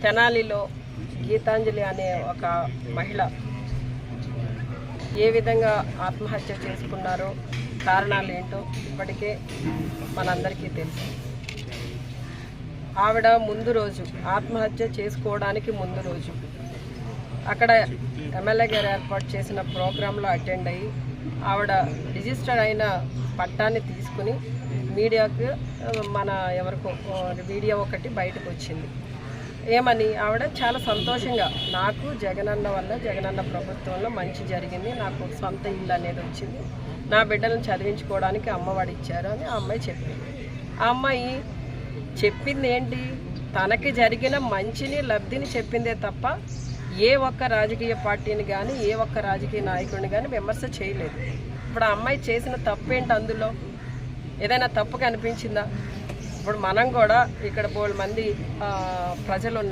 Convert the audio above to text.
తెనాలిలో గీతాంజలి అనే ఒక మహిళ ఏ విధంగా ఆత్మహత్య చేసుకున్నారో కారణాలు ఏంటో ఇప్పటికే మనందరికీ తెలుసు. ఆవిడ ముందు రోజు ఆత్మహత్య చేసుకోవడానికి ముందు రోజు అక్కడ ఎమ్మెల్యే గారు ఏర్పాటు చేసిన ప్రోగ్రాంలో అటెండ్ అయ్యి ఆవిడ రిజిస్టర్ అయిన పట్టాన్ని తీసుకుని మీడియాకు ఎవరికో వీడియో ఒకటి బయటకు వచ్చింది. ఏమని ఆవిడ చాలా సంతోషంగా నాకు జగనన్న వల్ల జగనన్న ప్రభుత్వంలో మంచి జరిగింది, నాకు సొంత ఇల్లు అనేది వచ్చింది, నా బిడ్డలను చదివించుకోవడానికి అమ్మఒడి ఇచ్చారు అని ఆ అమ్మాయి చెప్పింది. ఆ అమ్మాయి చెప్పింది ఏంటి, తనకి జరిగిన మంచిని లబ్ధిని చెప్పిందే తప్ప ఏ ఒక్క రాజకీయ పార్టీని కానీ ఏ ఒక్క రాజకీయ నాయకుడిని కానీ విమర్శ చేయలేదు. ఇప్పుడు ఆ అమ్మాయి చేసిన తప్పేంటి, అందులో ఏదైనా తప్పు కనిపించిందా? ఇప్పుడు మనం కూడా ఇక్కడ బోల్డ్ మంది ప్రజలు ఉన్నారు.